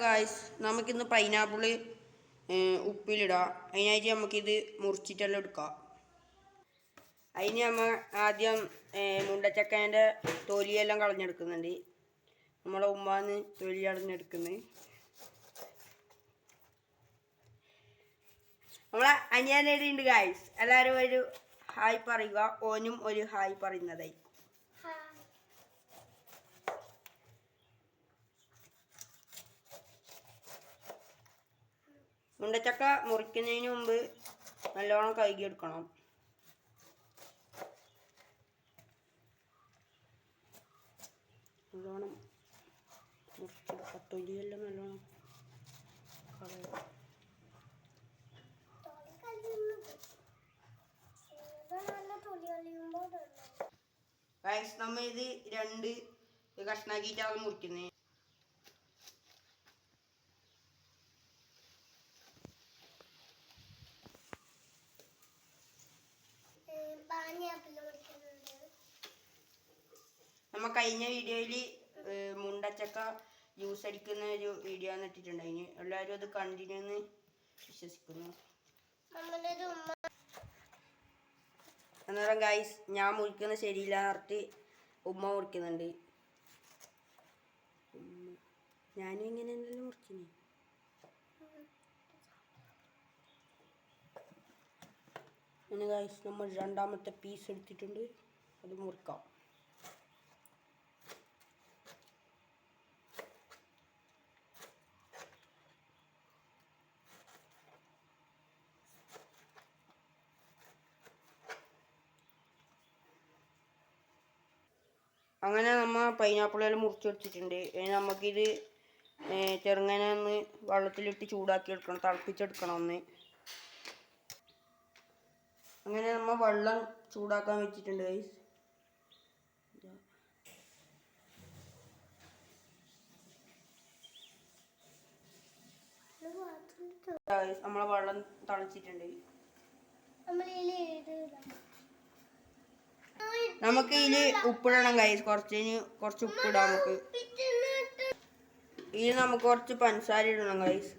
Guys, നമുക്കിന്ന് pineapple ഉപ്പിലിടാം. അതിനായിട്ട് നമുക്കിത് മുറിച്ചിട്ടെല്ലാം എടുക്കാം. അതിന് നമ്മൾ ആദ്യം മുണ്ടച്ചക്കേൻ്റെ തൊലിയെല്ലാം കളഞ്ഞെടുക്കുന്നുണ്ട്. നമ്മളെ ഉമ്മാന്ന് തൊലി കളഞ്ഞെടുക്കുന്നത്. നമ്മളെ അനിയനേടിയുണ്ട് ഗായ്സ്. എല്ലാവരും ഒരു ഹായ് പറയുക. ഓനും ഒരു ഹായ് പറയുന്നതായി. മുണ്ടച്ചക്ക മുറിക്കുന്നതിന് മുമ്പ് നല്ലോണം കഴുകിയെടുക്കണം. നല്ലോണം മുറിച്ചെടുക്കാം. തൊലിയെല്ലാം നല്ലോണം കളയാം. നമ്മൾ ഇത് 2 കഷ്ണാക്കിയിട്ടാണ് മുറിക്കുന്നത്. നമ്മ കഴിഞ്ഞ വീഡിയോയിൽ മുണ്ടച്ചക്ക ജ്യൂസ് അടിക്കുന്ന ഒരു വീഡിയോ ഇട്ടിട്ടുണ്ടായിന്. എല്ലാവരും അത് കണ്ടിന്യൂന്ന് വിശ്വസിക്കുന്നു. അന്നേരം ഗൈസ്, ഞാൻ മുറിക്കുന്നത് ശരിയില്ല പറഞ്ഞിട്ട് ഉമ്മ മുറിക്കുന്നുണ്ട്. ഞാനും ഇങ്ങനെ എന്തെല്ലാം മുറിച്ചിന്. അങ്ങനെ ഗൈസ്, നമ്മൾ 2ാമത്തെ പീസ് എടുത്തിട്ടുണ്ട്. അത് മുറിക്കാം. അങ്ങനെ നമ്മൾ പൈനാപ്പിളെല്ലാം മുറിച്ചെടുത്തിട്ടുണ്ട്. നമുക്കിത് ചെറുങ്ങനെ ഒന്ന് വെള്ളത്തിലിട്ട് ചൂടാക്കി എടുക്കണം, തിളപ്പിച്ചെടുക്കണം ഒന്ന്. അങ്ങനെ നമ്മൾ വെള്ളം ചൂടാക്കാൻ വെച്ചിട്ടുണ്ട് ഗൈസ്. നമ്മളെ വെള്ളം തളിച്ചിട്ടുണ്ട്. നമുക്ക് ഇതില് ഉപ്പിടണം ഗൈസ്. കുറച്ച് ഉപ്പിടാം നമുക്ക്. ഇതിൽ നമുക്ക് കുറച്ച് പഞ്ചസാര ഇടണം ഗൈസ്.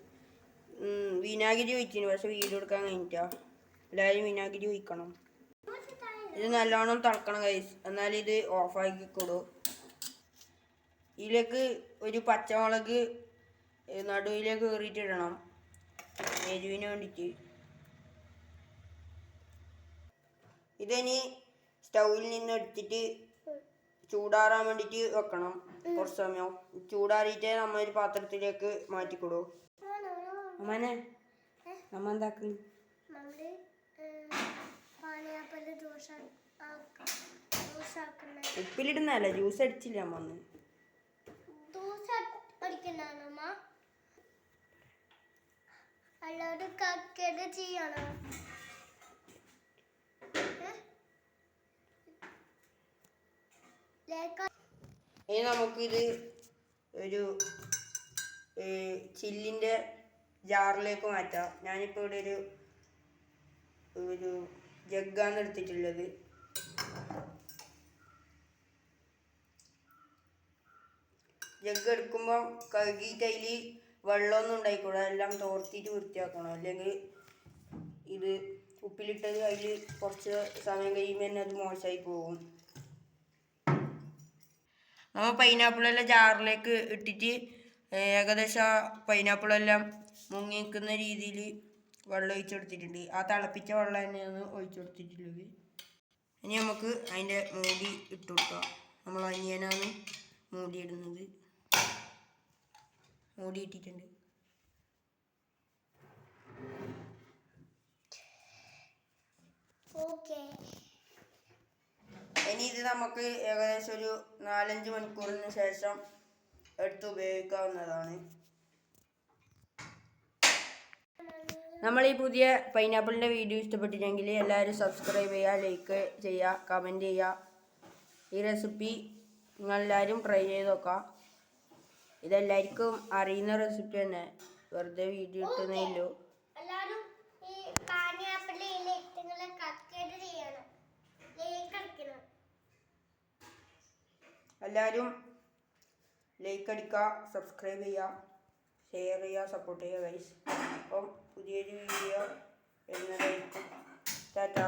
വിനാഗിരി ഒഴിച്ചിന്, പക്ഷെ വീഡിയോ എടുക്കാൻ കഴിഞ്ഞിട്ടാ. എല്ലാവരും വിനാഗിരി ഒഴിക്കണം. ഇത് നല്ലോണം തിളക്കണം ഗൈസ്, എന്നാലും ഇത് ഓഫാക്കിക്കൊടു. ഇതിലേക്ക് ഒരു പച്ചമുളക് നടുവിലേക്ക് കയറിയിട്ടിടണം, എരിവിന് വേണ്ടിയിട്ട്. ഇതിനി സ്റ്റൗവിൽ നിന്ന് എടുത്തിട്ട് ചൂടാറാൻ വേണ്ടിയിട്ട് വെക്കണം കുറച്ച് സമയം. ചൂടാറിയിട്ട് നമ്മൾ ഒരു പാത്രത്തിലേക്ക് മാറ്റിക്കൊടു. അമ്മനെ നമ്മ എന്താക്കുന്നു? ഉപ്പിലിടുന്നല്ല, ജ്യൂസ് അടിച്ചില്ല അമ്മ. ഒന്ന് ഇനി നമുക്കിത് ഒരു ചില്ലിൻ്റെ ജാറിലേക്ക് മാറ്റാം. ഞാനിപ്പോൾ ഇവിടെ ഒരു ജഗ്ഗാണ് എടുത്തിട്ടുള്ളത്. ജഗ്ഗ് എടുക്കുമ്പോൾ കഴുകിയിട്ട് അതിൽ വെള്ളമൊന്നും ഉണ്ടായിക്കൂടാ, എല്ലാം തോർത്തിയിട്ട് വൃത്തിയാക്കണം. അല്ലെങ്കിൽ ഇത് ഉപ്പിലിട്ടത് അതിൽ കുറച്ച് സമയം കഴിയുമ്പോൾ തന്നെ അത് മോശമായി പോകും. നമ്മൾ പൈനാപ്പിളെല്ലാം ജാറിലേക്ക് ഇട്ടിട്ട് ഏകദേശം പൈനാപ്പിളെല്ലാം മുങ്ങി നിൽക്കുന്ന രീതിയിൽ വെള്ളം ഒഴിച്ചെടുത്തിട്ടുണ്ട്. ആ തിളപ്പിച്ച വെള്ളം തന്നെയാണ് ഒഴിച്ചെടുത്തിട്ടുള്ളത്. ഇനി നമുക്ക് അതിൻ്റെ മൂടി ഇട്ട് കൊടുക്കാം. നമ്മൾ അനിയനാണ് മൂടി ഇടുന്നത്. മൂടി ഇട്ടിട്ടുണ്ട്. ഇനി ഇത് നമുക്ക് ഏകദേശം ഒരു 4-5 മണിക്കൂറിന് ശേഷം എടുത്ത് ഉപയോഗിക്കാവുന്നതാണ്. നമ്മൾ ഈ പുതിയ പൈനാപ്പിളിൻ്റെ വീഡിയോ ഇഷ്ടപ്പെട്ടിട്ടുണ്ടെങ്കിൽ എല്ലാവരും സബ്സ്ക്രൈബ് ചെയ്യുക, ലൈക്ക് ചെയ്യുക, കമൻറ്റ് ചെയ്യുക. ഈ റെസിപ്പി നിങ്ങളെല്ലാവരും ട്രൈ ചെയ്ത് നോക്കുക. ഇതെല്ലാവർക്കും അറിയുന്ന റെസിപ്പി തന്നെ, വെറുതെ വീഡിയോ ഇട്ടുന്നേ ഉള്ളൂ. എല്ലാവരും ലൈക്ക് അടിക്കുക, സബ്സ്ക്രൈബ് ചെയ്യുക, ഷെയർ ചെയ്യുക, സപ്പോർട്ട് ചെയ്യുക ഗൈസ്. അപ്പം പുതിയൊരു വീഡിയോ വരുന്നതായിരിക്കും. ടാറ്റാ.